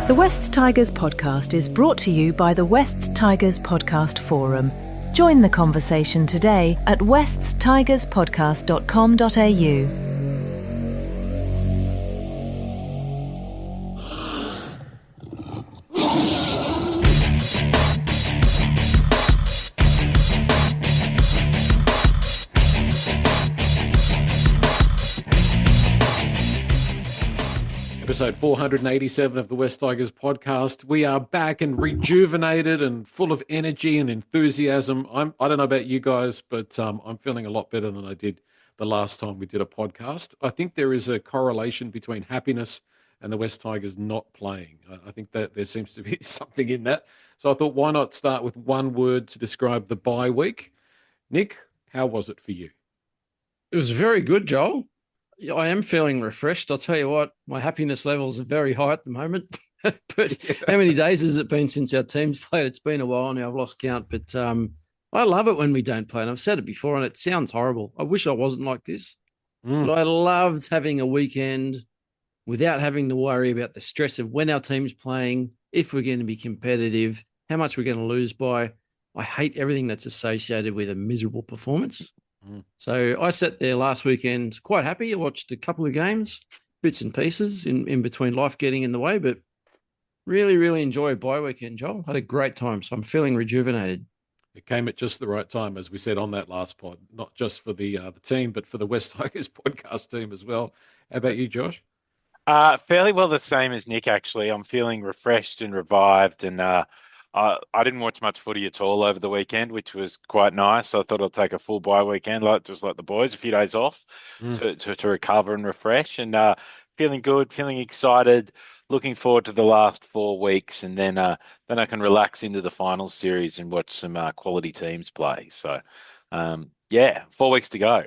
The Wests Tigers podcast is brought to you by the Wests Tigers Podcast Forum. Join the conversation today at weststigerspodcast.com.au. Episode 487 of the West Tigers podcast. We are back and rejuvenated and full of energy and enthusiasm. I don't know about you guys, but I'm feeling a lot better than I did the last time we did a podcast. I think there is a correlation between happiness and the West Tigers not playing. I think that there seems to be something in that. So I thought, why not start with one word to describe the bye week? Nick, how was it for you? It was very good, Joel. I am feeling refreshed. I'll tell you what, my happiness levels are very high at the moment. But how many days has it been since our team's played? It's been a while now. I've lost count. But I love it when we don't play. And I've said it before, and it sounds horrible. I wish I wasn't like this. But I loved having a weekend without having to worry about the stress of when our team's playing, if we're going to be competitive, how much we're going to lose by. I hate everything that's associated with a miserable performance. So I sat there last weekend quite happy. I watched a couple of games, bits and pieces in between life getting in the way, but really, really enjoyed bye weekend, Joel. Had a great time, so I'm feeling rejuvenated. It came at just the right time, as we said on that last pod, not just for the team, but for the West Tigers podcast team as well. How about you, Josh? Fairly well the same as Nick, actually. I'm feeling refreshed and revived, and I didn't watch much footy at all over the weekend, which was quite nice. So I thought I'd take a full bye weekend, like the boys, a few days off to recover and refresh, and feeling good, feeling excited, looking forward to the last 4 weeks, and then I can relax into the finals series and watch some quality teams play. So 4 weeks to go.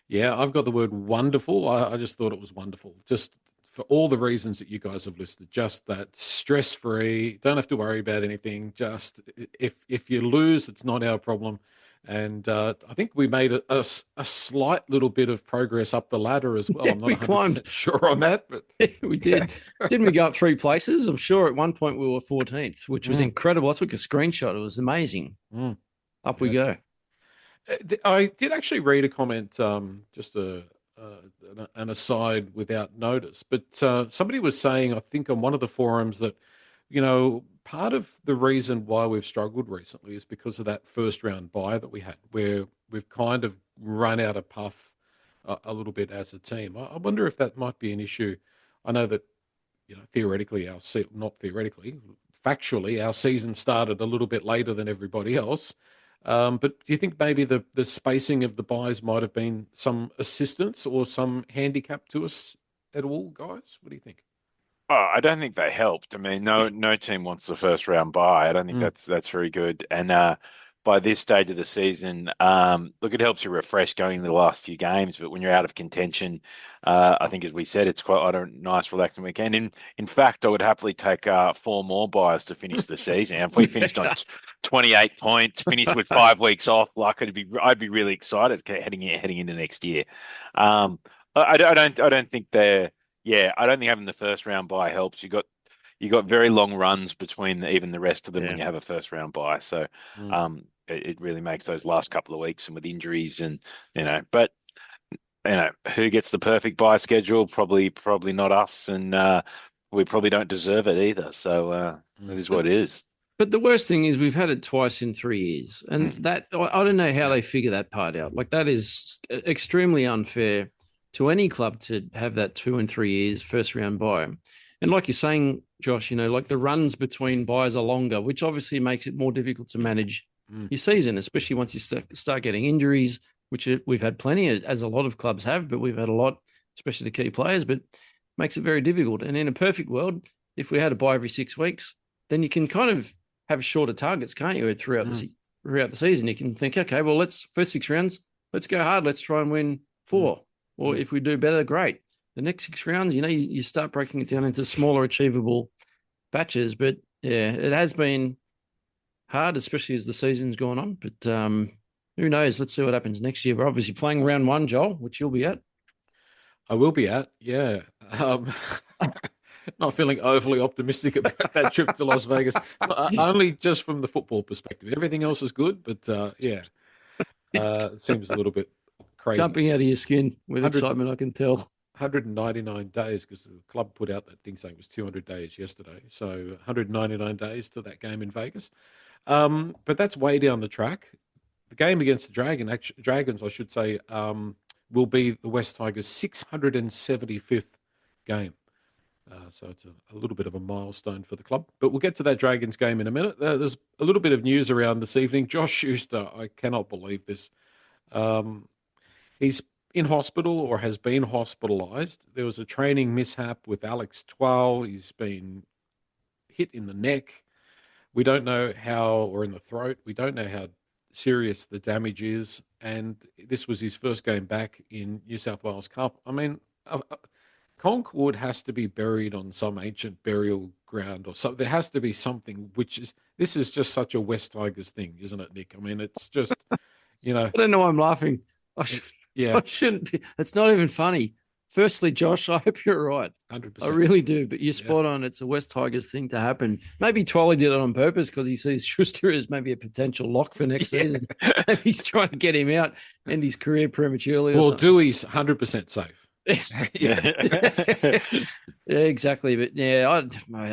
Yeah, I've got the word wonderful. I just thought it was wonderful. Just for all the reasons that you guys have listed, just that stress-free, don't have to worry about anything. Just if you lose, it's not our problem. And I think we made a slight little bit of progress up the ladder as well. I'm not 100% sure on that, but we did. Didn't we go up 3 places? I'm sure at one point we were 14th, which was incredible. I took a screenshot. It was amazing. Up we go. I did actually read a comment, just an aside without notice, but somebody was saying, I think on one of the forums, that part of the reason why we've struggled recently is because of that first round bye that we had, where we've kind of run out of puff a little bit as a team. I wonder if that might be an issue. I know that theoretically not theoretically, factually, our season started a little bit later than everybody else. But do you think maybe the spacing of the buys might have been some assistance or some handicap to us at all, guys? What do you think? Oh, I don't think they helped. I mean, no team wants the first round bye. I don't think that's very good. And by this stage of the season, look, it helps you refresh going into the last few games. But when you're out of contention, I think, as we said, it's quite a nice, relaxing weekend. In fact, I would happily take 4 more buys to finish the season. If we finished on 28 points, finished with 5 weeks off, I'd be really excited heading into next year. I don't think I don't think having the first round bye helps. You got very long runs between even the rest of them when you have a first round bye. So it really makes those last couple of weeks, and with injuries and but who gets the perfect bye schedule? Probably not us, and we probably don't deserve it either. So it is what it is. But the worst thing is we've had it twice in 3 years, and that I don't know how they figure that part out. Like, that is extremely unfair to any club to have that 2 and 3 years first round bye. And like you're saying, Josh, like the runs between buys are longer, which obviously makes it more difficult to manage your season, especially once you start getting injuries, which we've had plenty, as a lot of clubs have, but we've had a lot, especially the key players, but makes it very difficult. And in a perfect world, if we had a bye every 6 weeks, then you can kind of have shorter targets, can't you, throughout the season? You can think, okay, well, first 6 rounds, let's go hard. Let's try and win 4. Or if we do better, great. The next 6 rounds, you start breaking it down into smaller, achievable batches. But yeah, it has been hard, especially as the season's gone on. But who knows? Let's see what happens next year. We're obviously playing round 1, Joel, which you'll be at. I will be at, yeah. Not not feeling overly optimistic about that trip to Las Vegas. Only just from the football perspective. Everything else is good, but it seems a little bit crazy. Jumping out of your skin with excitement, I can tell. 199 days, because the club put out that thing saying it was 200 days yesterday. So 199 days to that game in Vegas. But that's way down the track. The game against the Dragons, I should say, will be the West Tigers' 675th game. So it's a little bit of a milestone for the club. But we'll get to that Dragons game in a minute. There's a little bit of news around this evening. Josh Schuster, I cannot believe this. He's in hospital or has been hospitalised. There was a training mishap with Alex Twal. He's been hit in the neck. We don't know how, or in the throat. We don't know how serious the damage is. And this was his first game back in New South Wales Cup. I mean, Concord has to be buried on some ancient burial ground or something. There has to be something, this is just such a West Tigers thing, isn't it, Nick? I mean, it's just, I don't know why I'm laughing. Yeah. I shouldn't be. It's not even funny. Firstly, Josh, I hope you're right. 100%. I really do, but you're spot on. It's a West Tigers thing to happen. Maybe Twally did it on purpose because he sees Schuster as maybe a potential lock for next season. Maybe he's trying to get him out, end his career prematurely. Well, Dewey's 100% safe. Yeah, exactly. But yeah,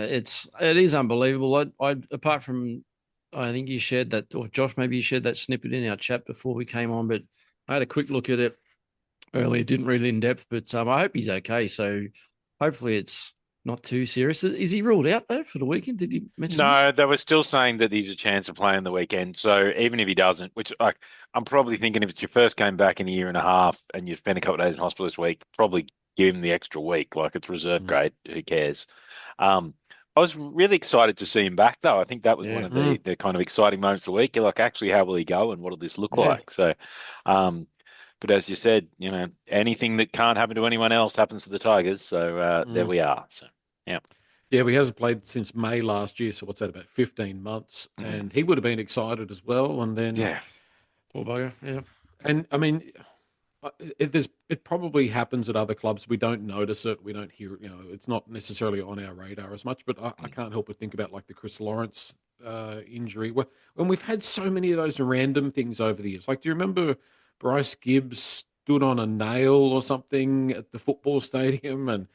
it is unbelievable. I apart from, I think you shared that, or Josh, maybe you shared that snippet in our chat before we came on, but I had a quick look at it earlier, didn't read it in depth, but I hope he's okay. So hopefully it's not too serious. Is he ruled out though for the weekend? Did he mention No, they were still saying that he's a chance of playing the weekend. So even if he doesn't, which I'm probably thinking if it's your first game back in a year and a half and you've spent a couple of days in hospital this week, probably give him the extra week. Like it's reserve grade. Who cares? I was really excited to see him back though. I think that was one of the kind of exciting moments of the week. You're like, actually, how will he go and what will this look like? So, but as you said, anything that can't happen to anyone else happens to the Tigers. So there we are. So, yeah. Yeah, he hasn't played since May last year. So what's that, about 15 months? And he would have been excited as well. And then, poor bugger. Yeah. And I mean, it probably happens at other clubs. We don't notice it. We don't hear it. It's not necessarily on our radar as much. But I can't help but think about like the Chris Lawrence injury. When we've had so many of those random things over the years. Like, do you remember Bryce Gibbs stood on a nail or something at the football stadium? And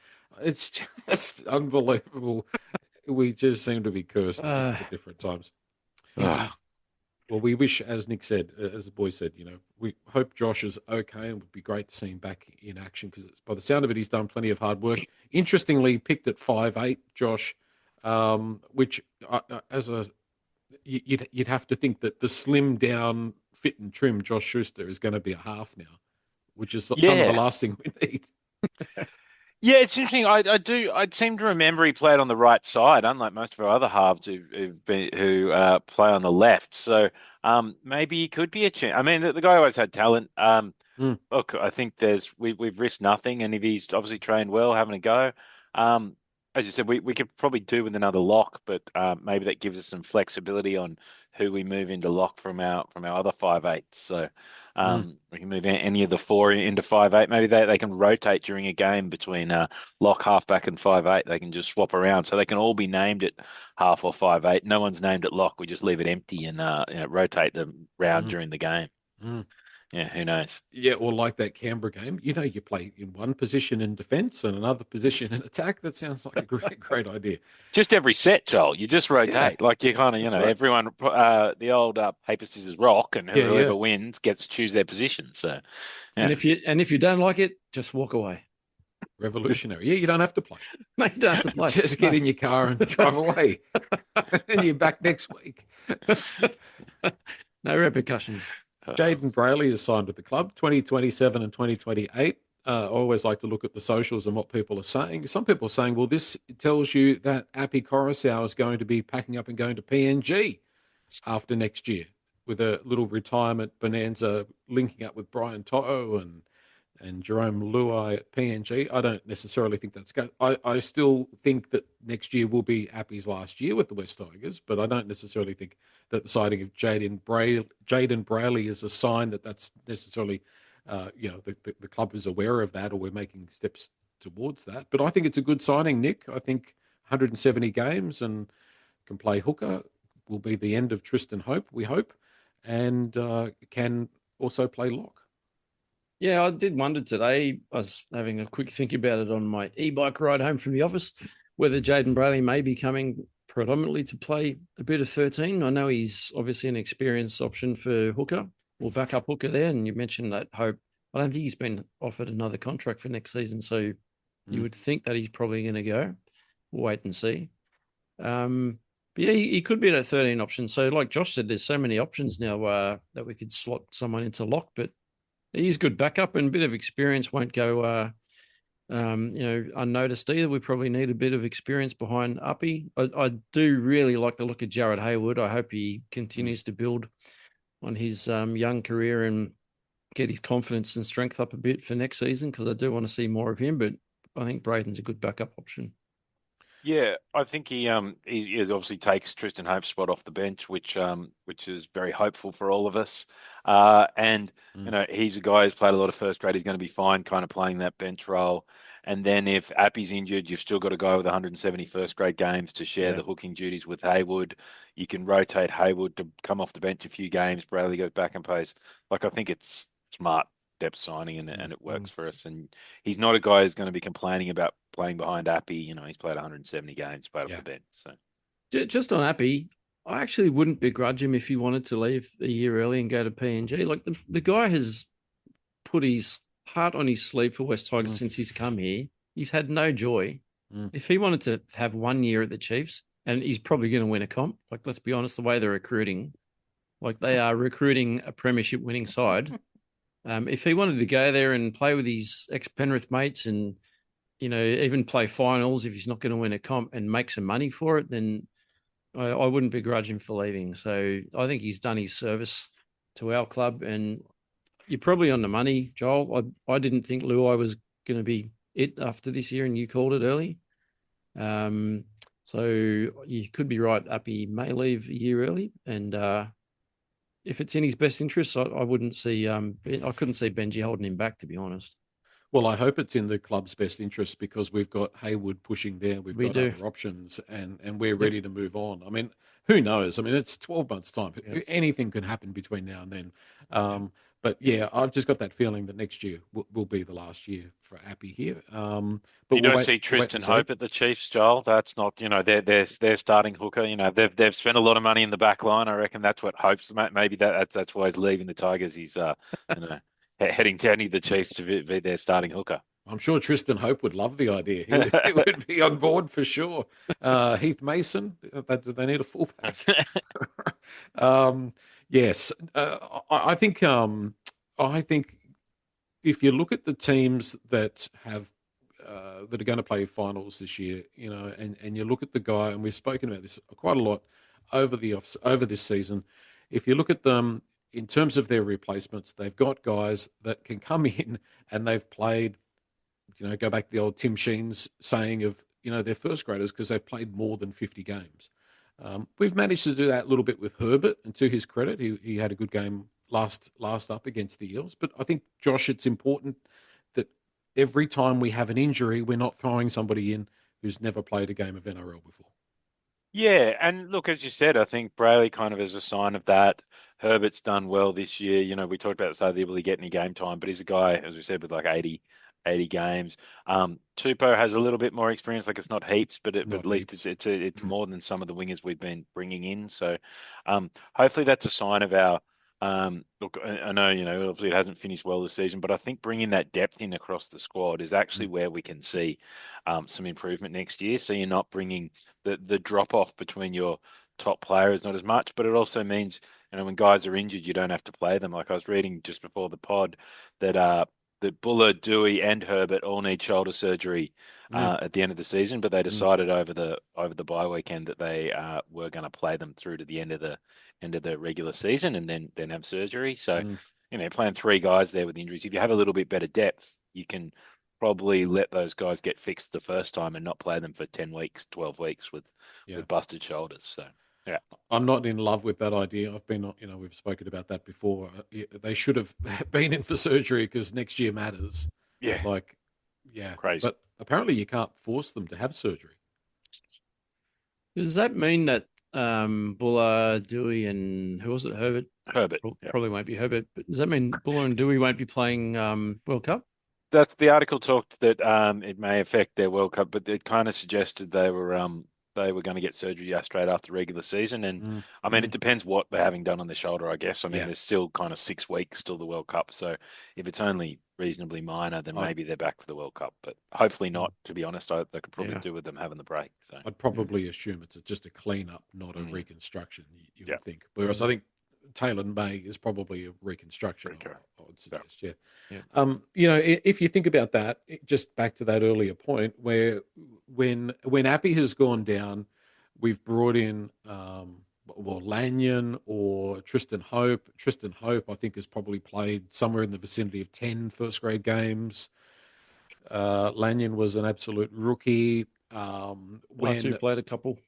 it's just unbelievable. We just seem to be cursed at different times. Well, we wish, as Nick said, as the boy said, we hope Josh is okay, and it would be great to see him back in action because by the sound of it, he's done plenty of hard work. Interestingly, picked at 5'8", Josh, which you'd have to think that the slim down, fit and trim Josh Schuster is going to be a half now, which is kind of the last thing we need. Yeah, it's interesting. I seem to remember he played on the right side, unlike most of our other halves who play on the left. So maybe he could be a chance. I mean, the guy always had talent. Look, I think we've risked nothing, and if he's obviously trained well, having a go. As you said, we could probably do with another lock, but maybe that gives us some flexibility on who we move into lock from our other 5'8". So we can move any of the four into 5'8". Maybe they can rotate during a game between lock, halfback, and 5'8". They can just swap around, so they can all be named at half or 5'8". No one's named at lock. We just leave it empty and rotate them round during the game. Yeah, who knows? Yeah, or like that Canberra game, you play in one position in defence and another position in attack. That sounds like a great idea. Just every set, Joel, you just rotate. Like you kind of, right. Everyone, the old paper, scissors, rock, and whoever wins gets to choose their position. So, and if you don't like it, just walk away. Revolutionary. Yeah, you don't have to play. No, you don't have to play. Just get in your car and drive away. And you're back next week. No repercussions. Jaden Brayley is signed with the club, 2027 and 2028. I always like to look at the socials and what people are saying. Some people are saying, well, this tells you that Api Coruscant is going to be packing up and going to PNG after next year with a little retirement bonanza linking up with Brian To'o and Jerome Luai at PNG. I don't necessarily think that's going. I still think that next year will be Api's last year with the West Tigers, but I don't necessarily think that the signing of Jaden Brayley is a sign that that's necessarily, the club is aware of that or we're making steps towards that. But I think it's a good signing, Nick. I think 170 games and can play hooker. Will be the end of Tristan Hope, we hope, and can also play lock. Yeah, I did wonder today. I was having a quick think about it on my e-bike ride home from the office, whether Jaden Brayley may be coming predominantly to play a bit of 13. I know he's obviously an experienced option for hooker or backup hooker there, and you mentioned that Hope. I don't think he's been offered another contract for next season, so you would think that he's probably going to go. We'll wait and see. But yeah, he could be that 13 option. So, like Josh said, there's so many options now that we could slot someone into lock, but he's good backup and a bit of experience won't go, unnoticed either. We probably need a bit of experience behind Uppy. I do really like the look of Jared Hayward. I hope he continues to build on his young career and get his confidence and strength up a bit for next season because I do want to see more of him. But I think Braden's a good backup option. Yeah, I think he obviously takes Tristan Hope's spot off the bench, which is very hopeful for all of us. And he's a guy who's played a lot of first grade. He's going to be fine, kind of playing that bench role. And then if Appy's injured, you've still got a guy with 170 first grade games to share the hooking duties with Hayward. You can rotate Hayward to come off the bench a few games. Brayley goes back and plays. Like I think it's smart depth signing and it works for us. And he's not a guy who's going to be complaining about playing behind Appy. He's played 170 games, played off the bench. So just on Appy, I actually wouldn't begrudge him if he wanted to leave a year early and go to PNG. Like the guy has put his heart on his sleeve for West Tigers since he's come here. He's had no joy. If he wanted to have 1 year at the Chiefs, and he's probably going to win a comp, like let's be honest, the way they're recruiting, like they are recruiting a premiership winning side. If he wanted to go there and play with his ex-Penrith mates and, even play finals if he's not going to win a comp and make some money for it, then I wouldn't begrudge him for leaving. So I think he's done his service to our club and you're probably on the money, Joel. I didn't think Luai was going to be it after this year and you called it early. So you could be right. Appy may leave a year early and if it's in his best interest, I wouldn't see. I couldn't see Benji holding him back, to be honest. Well, I hope it's in the club's best interest because we've got Hayward pushing there. We've got other options and we're ready to move on. I mean, who knows? I mean, it's 12 months' time. Anything can happen between now and then. But yeah, I've just got that feeling that next year will be the last year for Appy here. But you don't see Tristan Hope at the Chiefs, Joel. That's not, they're starting hooker. They've spent a lot of money in the back line. I reckon that's what Hope's. Maybe that's why he's leaving the Tigers. He's heading down to the Chiefs to be their starting hooker. I'm sure Tristan Hope would love the idea. He would be on board for sure. Heath Mason, they need a fullback. Yes, I think if you look at the teams that have that are going to play finals this year, and you look at the guy, and we've spoken about this quite a lot over this season. If you look at them in terms of their replacements, they've got guys that can come in and they've played. Go back to the old Tim Sheen's saying of they're first graders because they've played more than 50 games. We've managed to do that a little bit with Herbert, and to his credit, he had a good game last up against the Eels. But I think, Josh, it's important that every time we have an injury, we're not throwing somebody in who's never played a game of NRL before. Yeah, and look, as you said, I think Brayley kind of is a sign of that. Herbert's done well this year. We talked about the start of the year, will he get any game time? But he's a guy, as we said, with like 80 games. Tupou has a little bit more experience. Like it's not heaps, but at least it's more than some of the wingers we've been bringing in. So hopefully that's a sign of our. Look, I know obviously it hasn't finished well this season, but I think bringing that depth in across the squad is actually where we can see some improvement next year. So you're not bringing the drop off between your top players not as much, but it also means when guys are injured, you don't have to play them. Like I was reading just before the pod that Buller, Dewey, and Herbert all need shoulder surgery at the end of the season, but they decided over the bye weekend that they were going to play them through to the end of the regular season and then have surgery. So playing three guys there with injuries, if you have a little bit better depth, you can probably let those guys get fixed the first time and not play them for 10 weeks, 12 weeks with busted shoulders. So. Yeah, I'm not in love with that idea. I've been, we've spoken about that before. They should have been in for surgery because next year matters. Yeah. Crazy. But apparently you can't force them to have surgery. Does that mean that Buller, Dewey, and who was it? Herbert? Herbert. Yeah. Probably won't be Herbert, but does that mean Buller and Dewey won't be playing World Cup? That's the article talked that it may affect their World Cup, but it kind of suggested they were going to get surgery straight after the regular season. And Mm, I mean, it depends what they're having done on the shoulder, I guess. I mean, yeah. there's still kind of 6 weeks till the World Cup, so if it's only reasonably minor, then I'd, maybe they're back for the World Cup. But hopefully not. To be honest, they could probably Yeah. do with them having the break. So I'd probably assume it's just a cleanup, not a Mm. reconstruction, you Yeah. would think. Whereas I think Taylor May is probably a reconstruction, Recur. I would suggest, yeah. Yeah. If you think about that, just back to that earlier point, where when Appy has gone down, we've brought in Lanyon or Tristan Hope. Tristan Hope, I think, has probably played somewhere in the vicinity of 10 first grade games. Lanyon was an absolute rookie. Latu played a couple.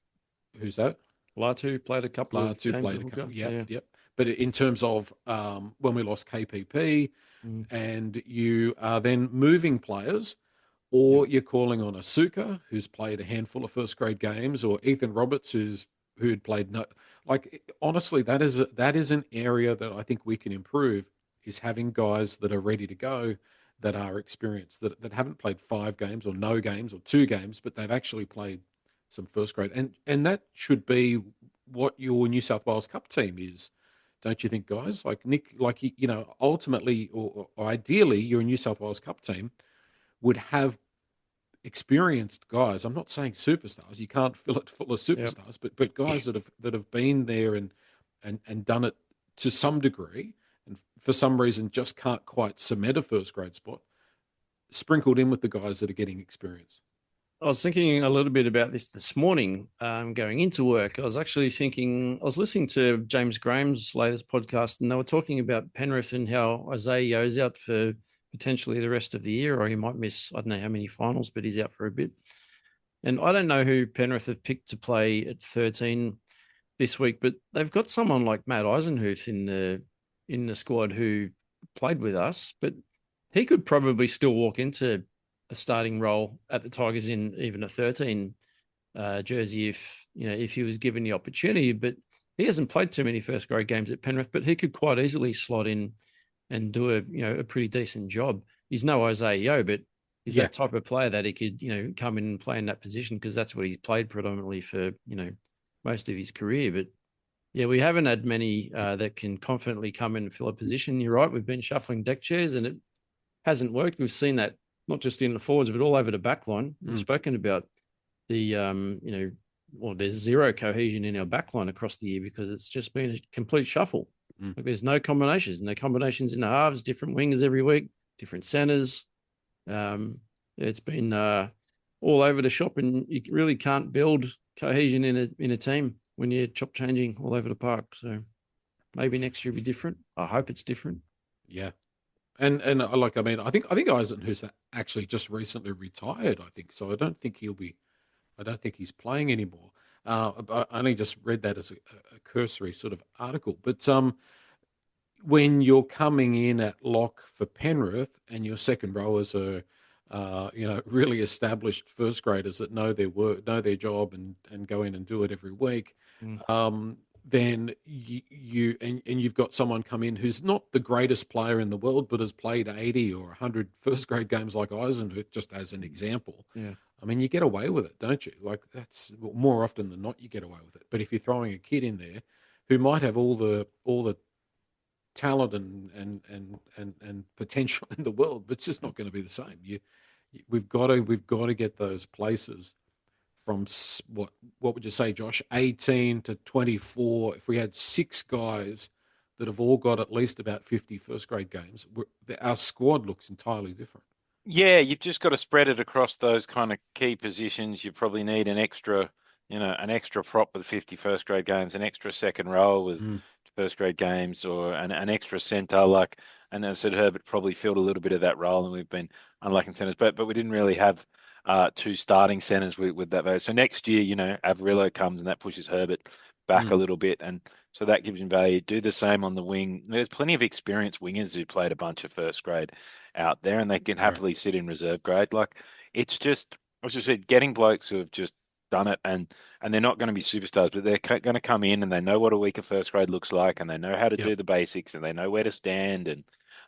Who's that? Latu played a couple of Latu games played at a couple. hooker. Yep, yep. But in terms of when we lost KPP, and you are then moving players, or you're calling on Asuka, who's played a handful of first grade games, or Ethan Roberts, who'd played no. Like honestly, that is an area that I think we can improve. Is having guys that are ready to go, that are experienced, that haven't played 5 games or no games or 2 games, but they've actually played some first grade, and that should be what your New South Wales Cup team is, don't you think, guys? Like Nick, like ultimately or ideally, your New South Wales Cup team would have experienced guys. I'm not saying superstars. You can't fill it full of superstars, but guys that have been there and done it to some degree, and for some reason just can't quite cement a first grade spot. Sprinkled in with the guys that are getting experience. I was thinking a little bit about this morning, going into work. I was listening to James Graham's latest podcast, and they were talking about Penrith and how Isaiah Yo's out for potentially the rest of the year, or he might miss, I don't know how many finals, but he's out for a bit. And I don't know who Penrith have picked to play at 13 this week, but they've got someone like Matt Eisenhuth in the squad who played with us, but he could probably still walk into a starting role at the Tigers in even a 13 jersey if he was given the opportunity. But he hasn't played too many first grade games at Penrith, but he could quite easily slot in and do a pretty decent job. He's no Isaiah Yo, but he's that type of player that he could come in and play in that position, because that's what he's played predominantly for most of his career. But yeah, we haven't had many that can confidently come in and fill a position. You're right, we've been shuffling deck chairs and it hasn't worked. We've seen that not just in the forwards, but all over the back line. We've spoken about the, there's zero cohesion in our back line across the year because it's just been a complete shuffle. Like there's no combinations in the halves, different wingers every week, different centers. It's been all over the shop, and you really can't build cohesion in a team when you're chop changing all over the park. So maybe next year will be different. I hope it's different. Yeah. And I think Eisenhuth's actually just recently retired, I think. So I don't think he's playing anymore. I only just read that as a cursory sort of article. But when you're coming in at lock for Penrith and your second rowers are really established first graders that know their work, know their job, and go in and do it every week, then you've got someone come in who's not the greatest player in the world, but has played 80 or 100 first grade games like Eisenhuth, just as an example. Yeah. I mean, you get away with it, don't you? Like that's more often than not, you get away with it. But if you're throwing a kid in there who might have all the talent and potential in the world, but it's just not going to be the same. We've got to get those places from what would you say, Josh? 18 to 24. If we had 6 guys that have all got at least about 50 first grade games, our squad looks entirely different. Yeah, you've just got to spread it across those kind of key positions. You probably need an extra prop with 50 first grade games, an extra second row with first grade games, or an extra centre. And as I said, Herbert probably filled a little bit of that role, and we've been unlucky in centres, but we didn't really have 2 starting centres with that value. So next year, Averillo comes and that pushes Herbert back a little bit, and so that gives him value. Do the same on the wing. There's plenty of experienced wingers who played a bunch of first grade out there, and they can happily sit in reserve grade. Like it's just, as I said, getting blokes who have just done it, and they're not going to be superstars, but they're going to come in and they know what a week of first grade looks like, and they know how to Yep. do the basics, and they know where to stand, and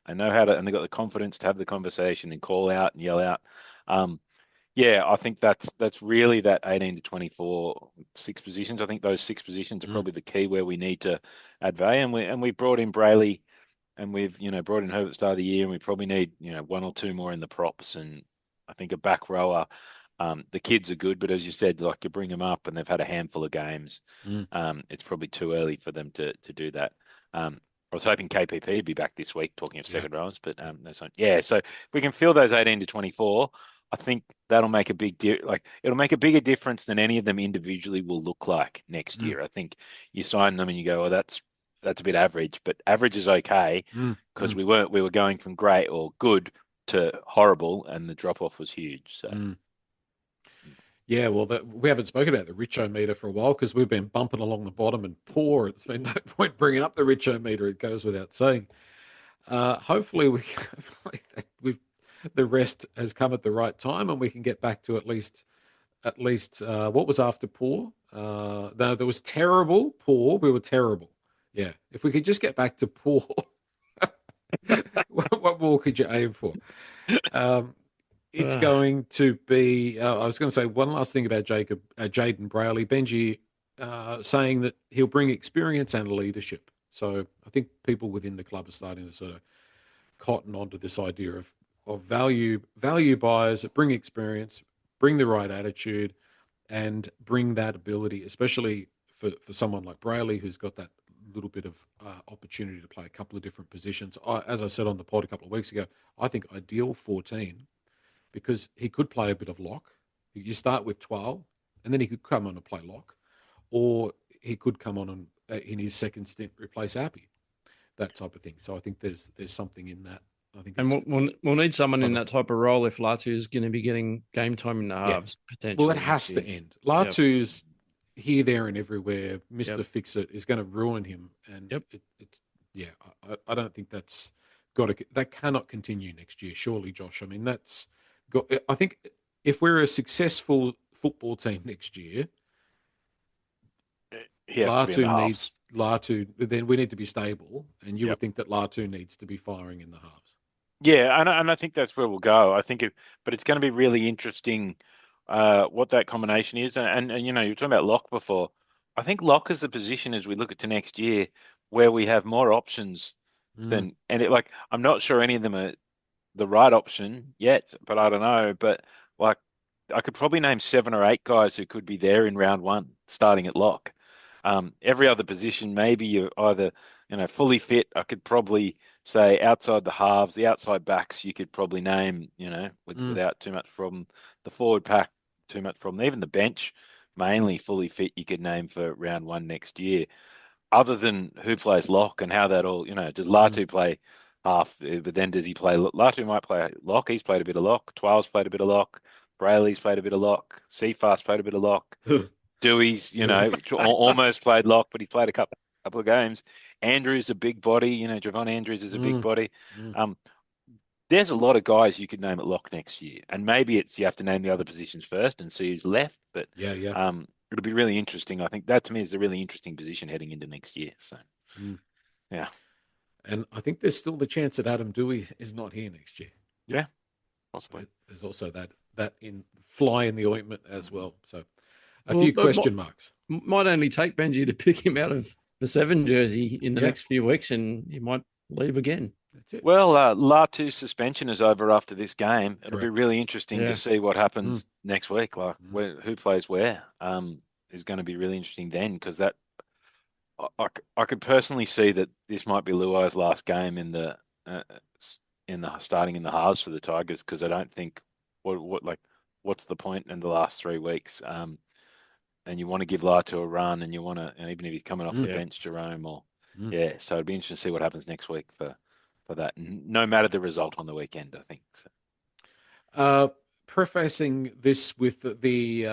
they know how to, and they've got the confidence to have the conversation and call out and yell out. Yeah, I think that's really that 18 to 24 six positions. I think those six positions are Mm. probably the key where we need to add value, and we brought in Brayley, and we've brought in Herbert at the start of the year, and we probably need one or two more in the props, and I think a back rower. The kids are good, but as you said, like you bring them up and they've had a handful of games. Mm. It's probably too early for them to do that. I was hoping KPP would be back this week, talking of Yeah. second rows, but that's not. Yeah, so if we can fill those 18 to 24. I think that'll make a it'll make a bigger difference than any of them individually will look like next Mm. year. I think you sign them and you go, oh, that's a bit average, but average is okay because we were going from great or good to horrible, and the drop off was huge. So. Yeah, well, we haven't spoken about the Richo-meter for a while because we've been bumping along the bottom and poor. It's been no point bringing up the Richo-meter. It goes without saying. Hopefully, we've the rest has come at the right time, and we can get back to at least what was after poor. No, there was terrible, poor. We were terrible. Yeah, if we could just get back to poor, what more could you aim for? It's going to be. I was going to say one last thing about Jaden Brayley. Benji saying that he'll bring experience and leadership. So I think people within the club are starting to sort of cotton onto this idea of value buyers that bring experience, bring the right attitude, and bring that ability, especially for someone like Brayley, who's got that little bit of opportunity to play a couple of different positions. As I said on the pod a couple of weeks ago, I think ideal 14 because he could play a bit of lock. You start with 12, and then he could come on and play lock, or he could come on and in his second stint replace Appy, that type of thing. So I think there's something in that. I think, and we'll need someone in that type of role if Latu is going to be getting game time in the halves potentially. Well, it has to end. Latu's here, there, and everywhere. Mr. Fix-It is going to ruin him, and I don't think that cannot continue next year. Surely, Josh. I mean, I think if we're a successful football team next year, he has to be in the halves. Latu, then we need to be stable, and you would think that Latu needs to be firing in the halves. Yeah, and I think that's where we'll go. I think, but it's going to be really interesting what that combination is. And you were talking about lock before. I think lock is the position as we look at to next year where we have more options than, I'm not sure any of them are the right option yet, but I don't know. But like, I could probably name 7 or 8 guys who could be there in round 1 starting at lock. Every other position, maybe you're either, fully fit. I could probably say outside the halves, the outside backs, you could probably name, without too much problem. The forward pack, too much problem. Even the bench, mainly fully fit, you could name for round 1 next year. Other than who plays lock and how that all, does Latu play half? But then does he play? Latu might play lock. He's played a bit of lock. 12's played a bit of lock. Brayley's played a bit of lock. Seafast played a bit of lock. Dewey's, almost played lock, but he played a couple of games. Andrews a big body, Javon Andrews is a big body. There's a lot of guys you could name at lock next year, and maybe you have to name the other positions first and see who's left. But it'll be really interesting. I think that to me is a really interesting position heading into next year. So, yeah, and I think there's still the chance that Adam Dewey is not here next year. Yeah, possibly. There's also that in fly in the ointment as well. So. A few question marks. Might only take Benji to pick him out of the 7 jersey in the next few weeks, and he might leave again. That's it. Well, Latu's suspension is over after this game. It'll be really interesting to see what happens next week. Like who plays where is going to be really interesting then, because that I could personally see that this might be Luai's last game in the starting in the halves for the Tigers, because I don't think what's the point in the last 3 weeks. And you want to give Latu a run, and you want to, and even if he's coming off the bench, Jerome, so it'd be interesting to see what happens next week for that. No matter the result on the weekend, I think. So. Prefacing this with the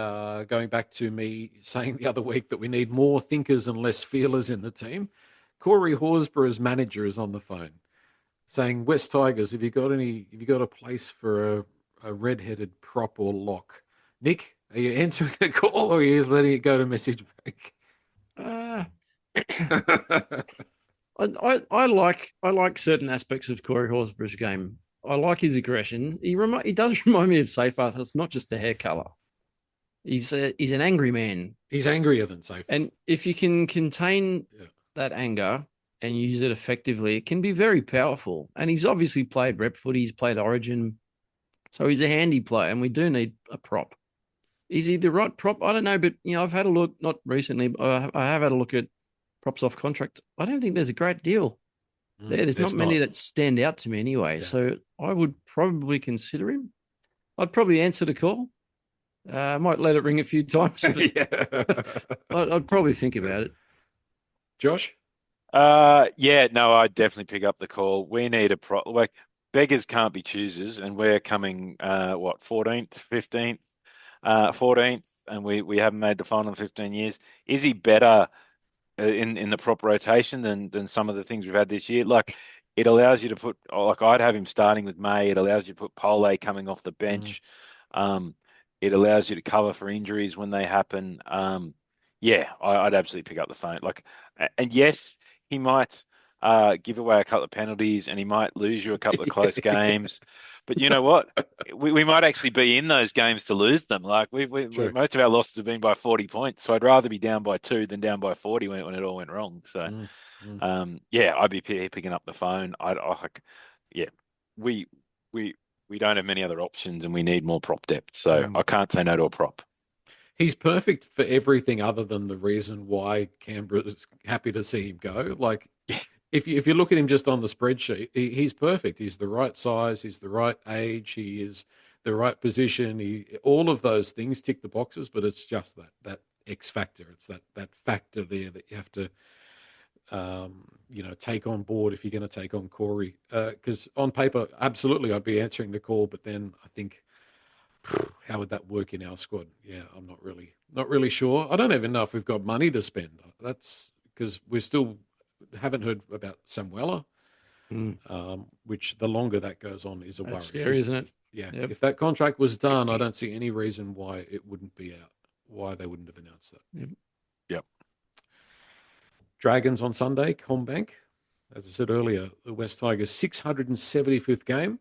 going back to me saying the other week that we need more thinkers and less feelers in the team. Corey Horsbrough's manager is on the phone, saying, "West Tigers, have you got a place for a red-headed prop or lock? Nick, Are you answering the call or are you letting it go to message break? Uh, I like certain aspects of Corey Horsbrough's game. I like his aggression. He does remind me of Seyfarth. It's not just the hair color. He's an angry man, He's angrier than safe. and if you can contain that anger and use it effectively, it can be very powerful. And he's obviously played rep footy. He's played Origin, so he's a handy player. And we do need a prop. Is he the right prop? I don't know, but I've had a look, not recently, but I have had a look at props off contract. I don't think there's a great deal there. There's not many that stand out to me anyway. Yeah. So I would probably consider him. I'd probably answer the call. I might let it ring a few times, but I'd probably think about it. Josh? Yeah, no, I'd definitely pick up the call. We need a pro, like beggars can't be choosers, and we're coming 14th, 15th, 14th, and we haven't made the final in 15 years. Is he better in the prop rotation than some of the things we've had this year? Like, it allows you to put, like, I'd have him starting with May. It allows you to put Pole coming off the bench. It allows you to cover for injuries when they happen. Yeah, I'd absolutely pick up the phone. Like, and yes, he might give away a couple of penalties, and he might lose you a couple of close games. But you know what? We might actually be in those games to lose them. Like most of our losses have been by 40 points, so I'd rather be down by 2 than down by 40 when it all went wrong. So, yeah, I'd be picking up the phone. Yeah, we don't have many other options, and we need more prop depth. So I can't say no to a prop. He's perfect for everything other than the reason why Canberra's happy to see him go. Like, if you look at him just on the spreadsheet, he's perfect. He's the right size. He's the right age. He is the right position. All of those things tick the boxes, but it's just that X factor. It's that factor there that you have to take on board if you're going to take on Corey. Because on paper, absolutely, I'd be answering the call, but then I think, how would that work in our squad? Yeah, I'm not really sure. I don't even know if we've got money to spend. That's because we still haven't heard about Samuela, which the longer that goes on is a worry. That's scary, isn't it? Yeah. Yep. If that contract was done, I don't see any reason why it wouldn't be out, why they wouldn't have announced that. Yep. Dragons on Sunday, CommBank. As I said earlier, the West Tigers' 675th game.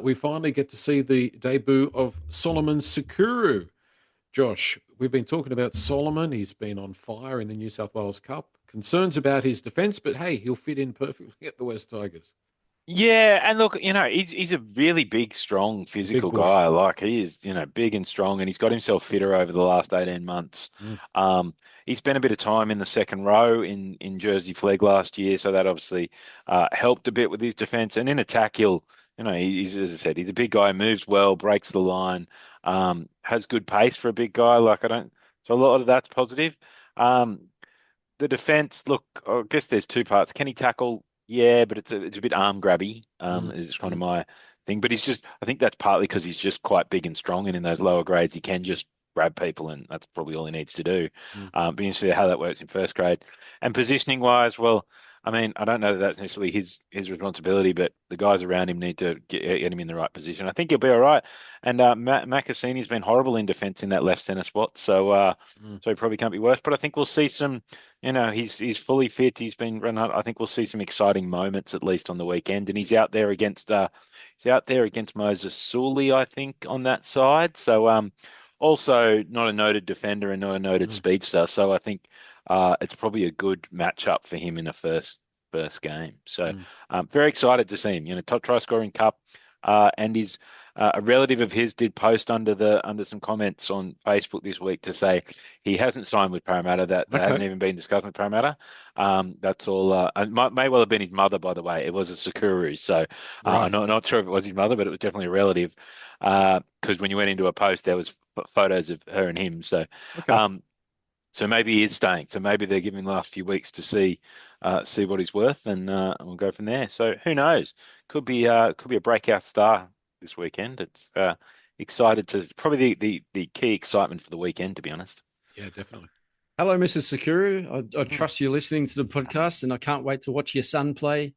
We finally get to see the debut of Solomon Sukuru. Josh, we've been talking about Solomon. He's been on fire in the New South Wales Cup. Concerns about his defence, but hey, he'll fit in perfectly at the West Tigers. Yeah, and look, he's a really big, strong, physical guy. Like, he is, big and strong, and he's got himself fitter over the last 18 months. He spent a bit of time in the second row in Jersey Flegg last year, so that obviously helped a bit with his defence. And in attack, he's, as I said, he's a big guy, moves well, breaks the line, has good pace for a big guy. So a lot of that's positive. The defence, look, I guess there's two parts. Can he tackle? Yeah, but it's a bit arm grabby. Is kind of my thing. But I think that's partly because he's just quite big and strong, and in those lower grades, he can just grab people, and that's probably all he needs to do. But you see how that works in first grade. And positioning wise, well, I mean, I don't know that that's necessarily his responsibility, but the guys around him need to get him in the right position. I think he'll be all right. And Macassini's been horrible in defence in that left centre spot, so he probably can't be worse. But I think we'll see some. He's fully fit. He's been run out. I think we'll see some exciting moments at least on the weekend. And he's out there against Moses Sully, I think, on that side. So also not a noted defender and not a noted speedster. So I think it's probably a good matchup for him in the first game. So very excited to see him. Top try scoring cup, and he's a relative of his did post under some comments on Facebook this week to say he hasn't signed with Parramatta. That hasn't even been discussed with Parramatta. That's all. And may well have been his mother, by the way. It was a Sakuru, so I'm not sure if it was his mother, but it was definitely a relative. Because when you went into a post, there was photos of her and him. So, so maybe he is staying. So maybe they're giving the last few weeks to see what he's worth, and we'll go from there. So who knows? Could be a breakout star this weekend. It's excited to probably the key excitement for the weekend, to be honest. Yeah, definitely. Hello, Mrs. Sakuru. I trust you're listening to the podcast, and I can't wait to watch your son play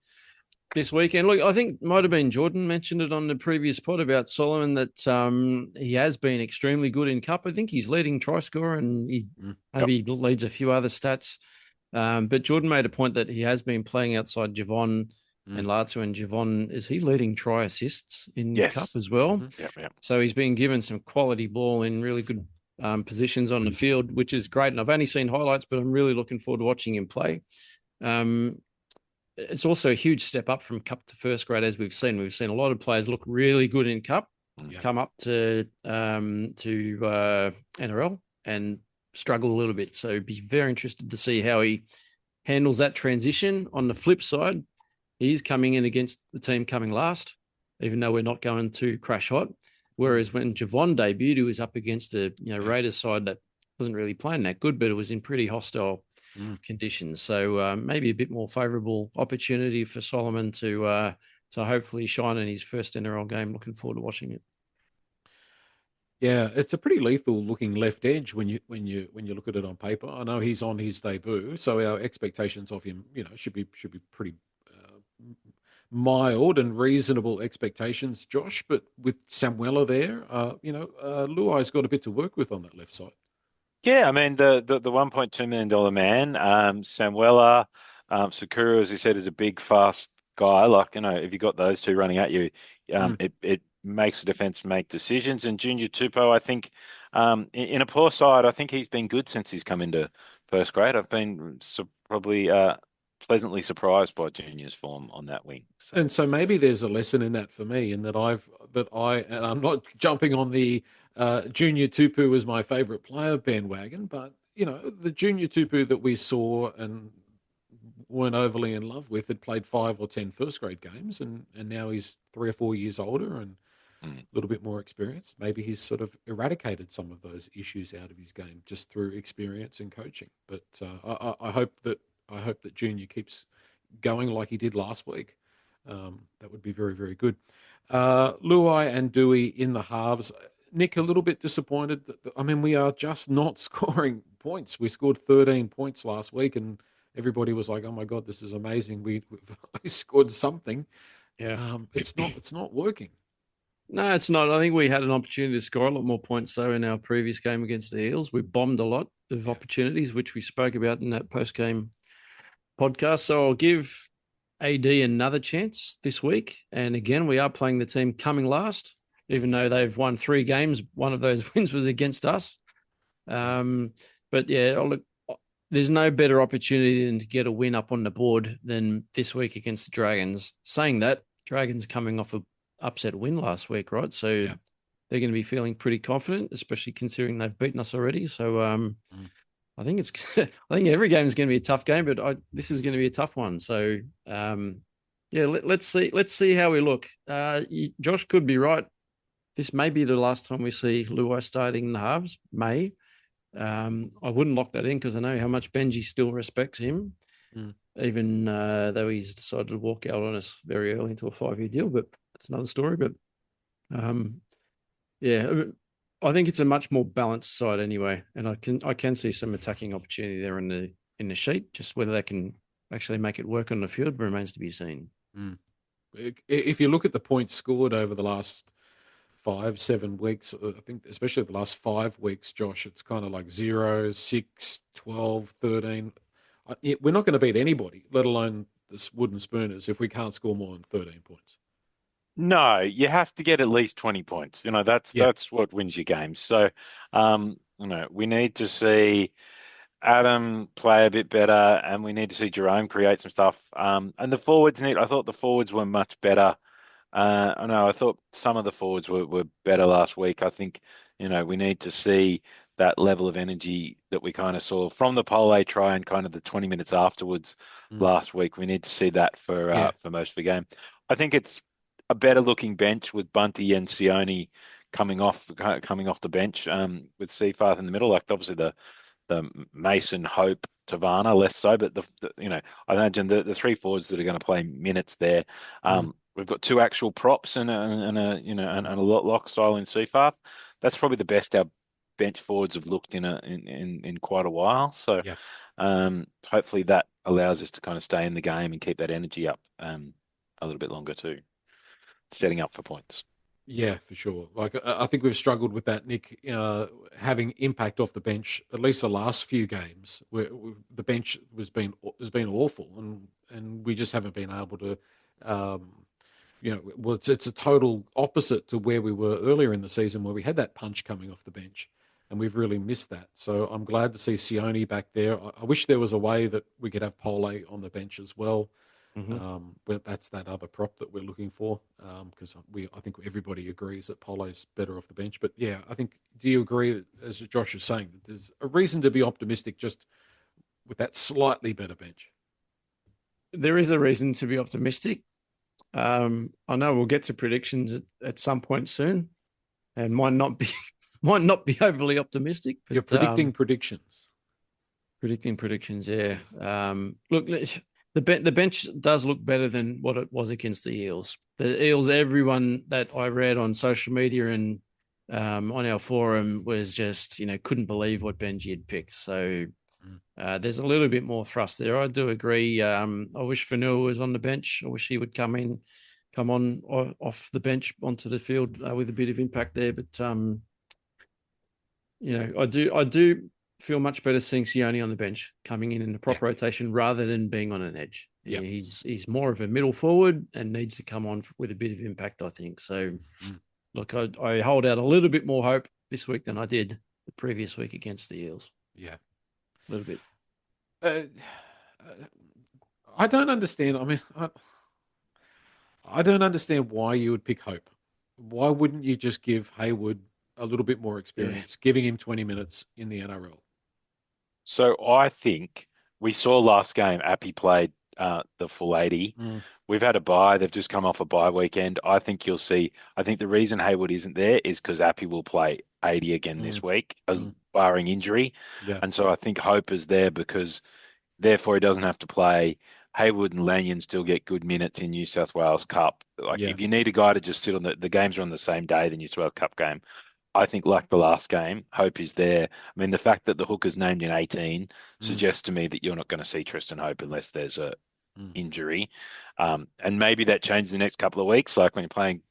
this weekend. Look, I think might have been Jordan mentioned it on the previous pod about Solomon that he has been extremely good in Cup. I think he's leading try scorer and he maybe leads a few other stats. But Jordan made a point that he has been playing outside Javon and Latu, and Javon, is he leading try assists in Cup as well? Yep. So he's been given some quality ball in really good positions on the field, which is great. And I've only seen highlights, but I'm really looking forward to watching him play. It's also a huge step up from Cup to first grade, as we've seen. We've seen a lot of players look really good in Cup, come up to NRL and struggle a little bit. So be very interested to see how he handles that transition. On the flip side, he's coming in against the team coming last, even though we're not going to crash hot. Whereas when Javon debuted, he was up against a Raiders side that wasn't really playing that good, but it was in pretty hostile conditions. So maybe a bit more favourable opportunity for Solomon to hopefully shine in his first NRL game. Looking forward to watching it. Yeah, it's a pretty lethal looking left edge when you look at it on paper. I know he's on his debut, so our expectations of him, should be pretty mild and reasonable expectations, Josh. But with Samuela there, Luai's got a bit to work with on that left side. Yeah, I mean the $1.2 million man, Samuela, Sakura, as you said, is a big, fast guy. Like, if you got those two running at you, it makes the defense make decisions. And Junior Tupou, I think, in a poor side, I think he's been good since he's come into first grade. I've been probably pleasantly surprised by Junior's form on that wing. And so maybe there's a lesson in that for me, in that and I'm not jumping on the Junior Tupu as my favourite player bandwagon, but the Junior Tupu that we saw and weren't overly in love with had played 5 or 10 first grade games, and now he's 3 or 4 years older and a little bit more experienced. Maybe he's sort of eradicated some of those issues out of his game just through experience and coaching. But I hope that Junior keeps going like he did last week. That would be very, very good. Luai and Dewey in the halves. Nick, a little bit disappointed. We are just not scoring points. We scored 13 points last week, and everybody was like, "Oh my God, this is amazing. We scored something." Yeah, it's not working. No, it's not. I think we had an opportunity to score a lot more points, though, in our previous game against the Eels. We bombed a lot of opportunities, which we spoke about in that post-game podcast. So I'll give AD another chance this week. And again, we are playing the team coming last, even though they've won 3 games. One of those wins was against us. But yeah, look, there's no better opportunity than to get a win up on the board than this week against the Dragons. Saying that, Dragons coming off a upset win last week, right? So they're going to be feeling pretty confident, especially considering they've beaten us already. So I think I think every game is going to be a tough game, but this is going to be a tough one. So let's see how we look. Josh could be right. This may be the last time we see Luai starting in the halves. I wouldn't lock that in because I know how much Benji still respects him, even though he's decided to walk out on us very early into a 5-year deal. But that's another story. But I think it's a much more balanced side anyway, and I can see some attacking opportunity there in the sheet. Just whether they can actually make it work on the field remains to be seen. If you look at the points scored over the last 5-7 weeks, I think especially the last 5 weeks, Josh, it's kind of like 0, 6, 12, 13. We're not going to beat anybody, let alone the wooden spooners, if we can't score more than 13 points. No, you have to get at least 20 points. That's what wins your games. So, we need to see Adam play a bit better, and we need to see Jerome create some stuff. And the forwards I thought the forwards were much better. I thought some of the forwards were better last week. I think, we need to see that level of energy that we kind of saw from the Pole try and kind of the 20 minutes afterwards last week. We need to see that for most of the game. I think it's a better looking bench with Bunty and Sione coming off the bench, with Seafarth in the middle. Like obviously the Mason, Hope, Tavana less so, but I imagine the 3 forwards that are going to play minutes there. We've got 2 actual props and a lock style in Seafarth. That's probably the best our bench forwards have looked in quite a while. So hopefully that allows us to kind of stay in the game and keep that energy up. a little bit longer too, setting up for points. Yeah, for sure. Like I think we've struggled with that, Nick, having impact off the bench. At least the last few games, where the bench has been awful, and we just haven't been able to. Um, well, it's a total opposite to where we were earlier in the season, where we had that punch coming off the bench, and we've really missed that. So I'm glad to see Sione back there. I wish there was a way that we could have Pole on the bench as well. Mm-hmm. But that's that other prop that we're looking for, because I think everybody agrees that Polo's better off the bench. But yeah, I think, do you agree that, as Josh is saying, that there's a reason to be optimistic just with that slightly better bench? There is a reason to be optimistic. I know we'll get to predictions at some point soon, and might not be might not be overly optimistic. But, You're predicting predictions. Predicting predictions, yeah. Look, the bench does look better than what it was against the Eels. The Eels, everyone that I read on social media and on our forum was just, couldn't believe what Benji had picked. So there's a little bit more thrust there. I do agree. I wish Fanua was on the bench. I wish he would come on off the bench onto the field with a bit of impact there. But I do feel much better seeing Sione on the bench, coming in the prop rotation rather than being on an edge. Yeah, he's more of a middle forward and needs to come on with a bit of impact, I think. So, look, I hold out a little bit more hope this week than I did the previous week against the Eels. Yeah, a little bit. I don't understand. I mean, I don't understand why you would pick Hope. Why wouldn't you just give Hayward a little bit more experience, giving him 20 minutes in the NRL? So I think we saw last game, Appy played the full 80. We've had a bye. They've just come off a bye weekend. I think you'll see. I think the reason Hayward isn't there is because Appy will play 80 again this week, barring injury. Yeah. And so I think Hope is there because therefore he doesn't have to play. Hayward and Lanyon still get good minutes in New South Wales Cup. If you need a guy to just sit on the games are on the same day, the New South Wales Cup game. I think, like the last game, Hope is there. I mean, the fact that the hooker's named in 18 suggests to me that you're not going to see Tristan Hope unless there's a injury. And maybe that changes the next couple of weeks, like when you're playing,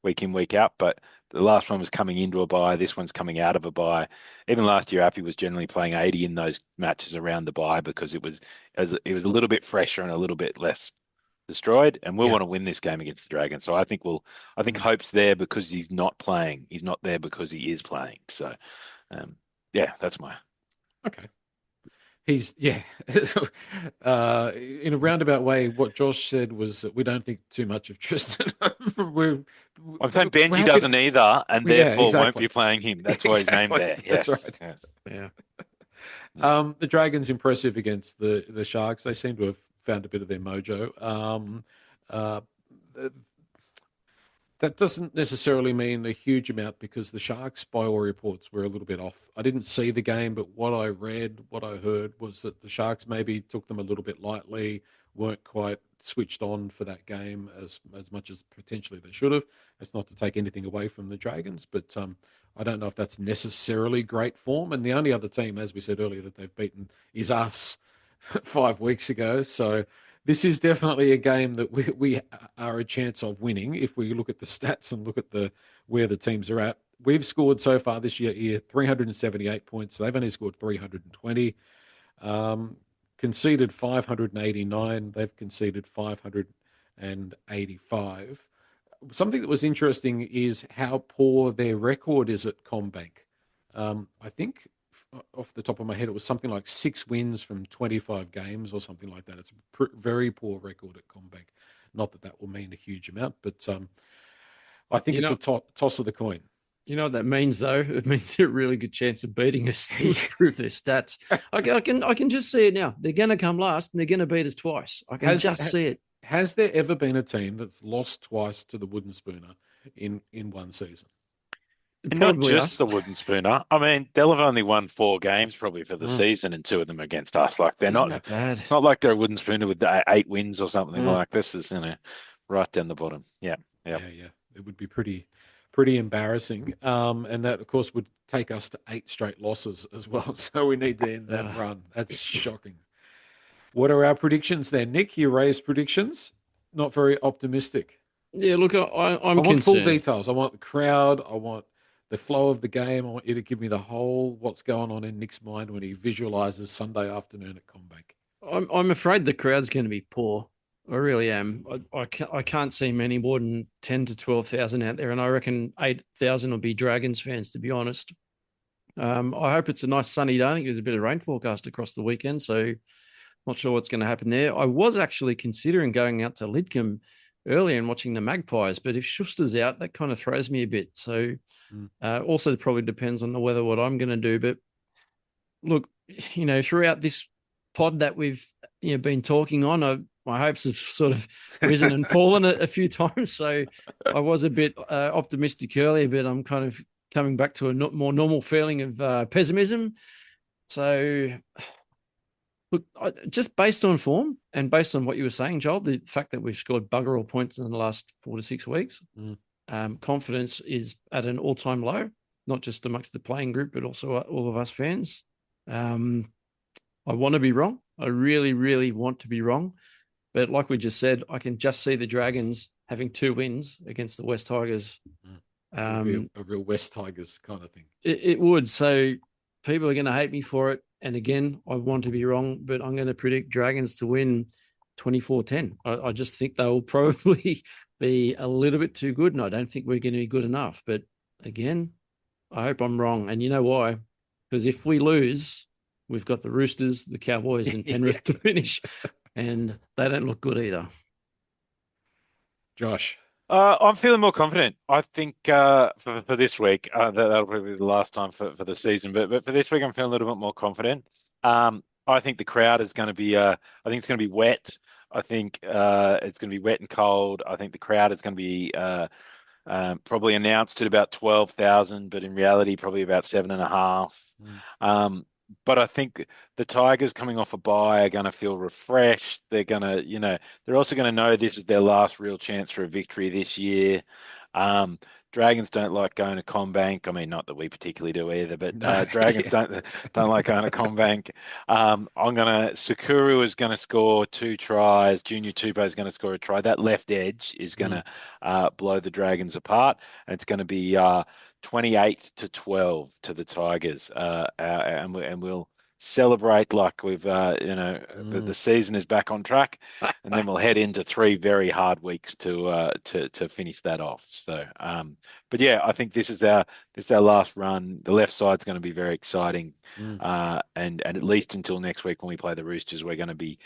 week in, week out. But the last one was coming into a bye. This one's coming out of a bye. Even last year, Appy was generally playing 80 in those matches around the bye because it was a little bit fresher and a little bit less destroyed, and we'll want to win this game against the Dragons. So I think Hope's there because he's not playing. He's not there because he is playing. So, that's my. Okay. He's in a roundabout way. What Josh said was that we don't think too much of Tristan. I'm saying Benji doesn't either, and therefore won't be playing him. That's why he's named there. Yes. That's right. Yeah. The Dragons impressive against the Sharks. They seem to have found a bit of their mojo. That doesn't necessarily mean a huge amount because the Sharks, by all reports, were a little bit off. I didn't see the game, but what I read, what I heard was that the Sharks maybe took them a little bit lightly, weren't quite switched on for that game as much as potentially they should have. It's not to take anything away from the Dragons, but I don't know if that's necessarily great form. And the only other team, as we said earlier, that they've beaten is us 5 weeks ago. So this is definitely a game that we are a chance of winning if we look at the stats and look at where the teams are at. We've scored so far this year 378 points. They've only scored 320. Conceded 589. They've conceded 585. Something that was interesting is how poor their record is at CommBank. I think off the top of my head, it was something like 6 wins from 25 games or something like that. It's a very poor record at CommBank. Not that will mean a huge amount, but I think it's a toss of the coin. You know what that means, though? It means they're a really good chance of beating us to improve their stats. I can just see it now. They're going to come last, and they're going to beat us twice. I can just see it. Has there ever been a team that's lost twice to the Wooden Spooner in one season? Probably not just the Wooden Spooner. I mean, they'll have only won 4 games probably for the season, and 2 of them against us. Like they're not bad. It's not like they're a Wooden Spooner with 8 wins or something like this. Is right down the bottom. Yeah. It would be pretty embarrassing, and that of course would take us to 8 straight losses as well. So we need to end that run. That's shocking. What are our predictions then, Nick? You raised predictions. not very optimistic. Yeah, look, I'm I want full concerned. details. I want the crowd. I want the flow of the game. I want you to give me the whole what's going on in Nick's mind when he visualizes Sunday afternoon at CommBank. I'm afraid the crowd's going to be poor. I really am. I can't see many more than 10 to 12,000 out there, and I reckon 8,000 will be Dragons fans, to be honest. I hope it's a nice sunny day. I think there's a bit of rain forecast across the weekend, so not sure what's going to happen there. I was actually considering going out to Lidcombe earlier and watching the Magpies, but if Schuster's out, that kind of throws me a bit. So also probably depends on the weather, what I'm going to do. But look, throughout this pod that we've been talking on, my hopes have sort of risen and fallen a few times. So I was a bit optimistic earlier, but I'm kind of coming back to a more normal feeling of pessimism. So look, just based on form and based on what you were saying, Joel, the fact that we've scored bugger all points in the last 4 to 6 weeks, confidence is at an all-time low, not just amongst the playing group, but also all of us fans. I want to be wrong. I really, really want to be wrong. But like we just said, I can just see the Dragons having 2 wins against the West Tigers. A real West Tigers kind of thing. It would. So people are going to hate me for it. And again, I want to be wrong, but I'm going to predict Dragons to win 24-10. I just think they'll probably be a little bit too good, and I don't think we're going to be good enough. But again, I hope I'm wrong. And you know why? Because if we lose, we've got the Roosters, the Cowboys, and Penrith to finish, and they don't look good either. Josh? I'm feeling more confident. I think for this week, that'll probably be the last time for the season. But for this week, I'm feeling a little bit more confident. I think the crowd is going to be. I think it's going to be wet. I think it's going to be wet and cold. I think the crowd is going to be probably announced at about 12,000, but in reality, probably about 7.5. But I think the Tigers coming off a bye are going to feel refreshed. They're going to, they're also going to know this is their last real chance for a victory this year. Dragons don't like going to CommBank. I mean, not that we particularly do either, but Dragons don't like going to CommBank. Sakuru is going to score 2 tries. Junior Tupou is going to score a try. That left edge is going to blow the Dragons apart, and it's going to be 28-12 to the Tigers, and we'll celebrate like we've the season is back on track, and then we'll head into 3 very hard weeks to finish that off. So but yeah, I think this is our last run. The left side's going to be very exciting, and at least until next week when we play the Roosters, we're going to be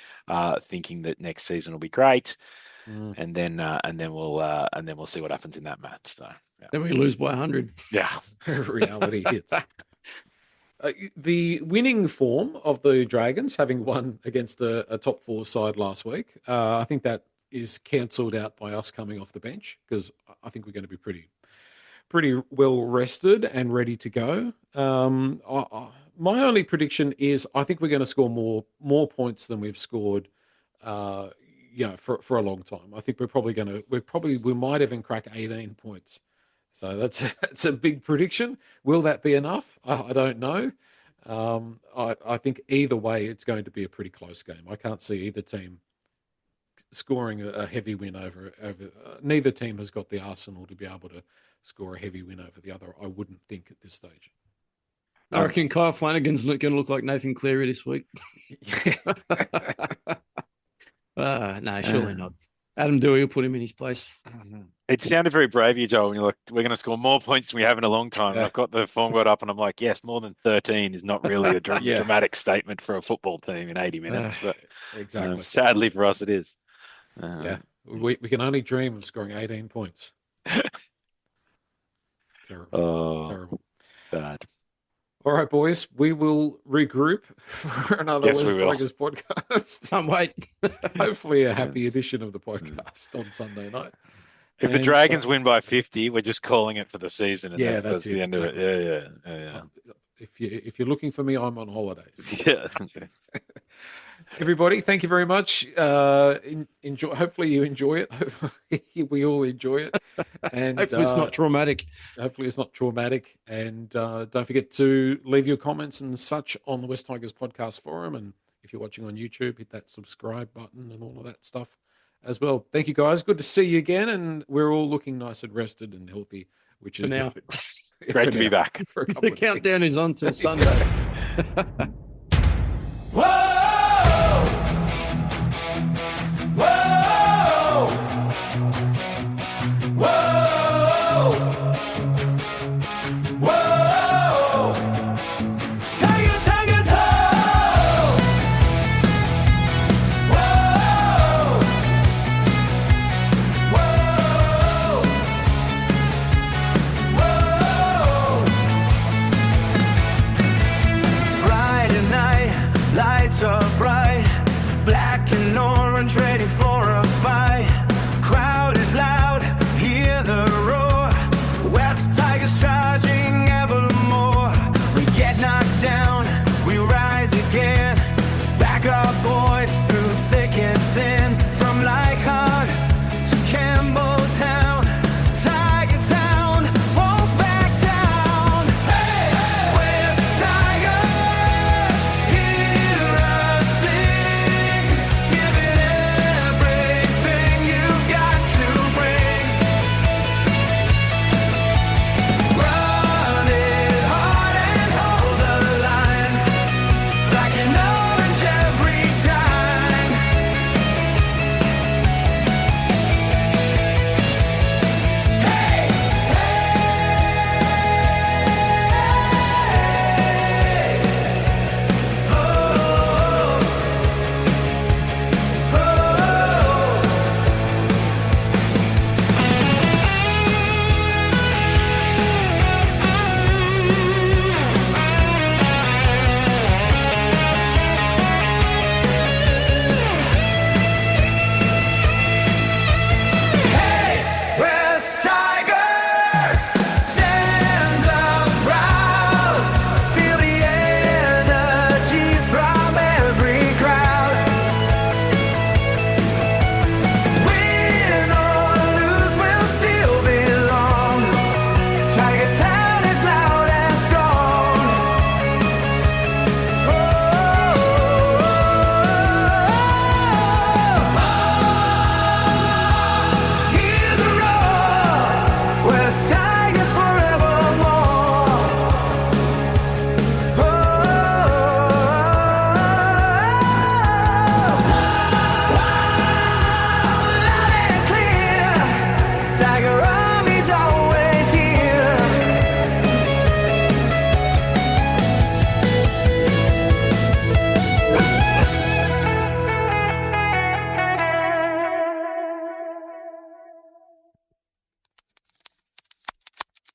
thinking that next season will be great, and then we'll see what happens in that match. So then we lose by 100. Yeah, reality hits. The winning form of the Dragons, having won against a top 4 side last week, I think that is cancelled out by us coming off the bench, because I think we're going to be pretty well rested and ready to go. My only prediction is I think we're going to score more points than we've scored, for a long time. I think we might even crack 18 points. So that's a big prediction. Will that be enough? I don't know. I think either way, it's going to be a pretty close game. I can't see either team scoring a heavy win over. Neither team has got the arsenal to be able to score a heavy win over the other, I wouldn't think, at this stage. I reckon Kyle Flanagan's going to look like Nathan Cleary this week. No, surely not. Adam Dewey will put him in his place. It sounded very brave, you, Joel, when you're like, we're going to score more points than we have in a long time. And I've got the form board up and I'm like, yes, more than 13 is not really a dramatic statement for a football team in 80 minutes. But exactly. Sadly for us, it is. We can only dream of scoring 18 points. Terrible. Sad. All right, boys, we will regroup for another West Tigers podcast. Can't wait. Hopefully a happy edition of the podcast on Sunday night. If the Dragons win by 50, we're just calling it for the season. And that's the end of it. Yeah. If you're looking for me, I'm on holidays. Yeah. Everybody, thank you very much. Enjoy. Hopefully you enjoy it. Hopefully we all enjoy it. And hopefully it's not traumatic. And don't forget to leave your comments and such on the West Tigers podcast forum. And if you're watching on YouTube, hit that subscribe button and all of that stuff. as well. Thank you, guys. Good to see you again, and we're all looking nice and rested and healthy, which is For now. good. Great For to be now. back. For a couple The of countdown days. is on till Sunday.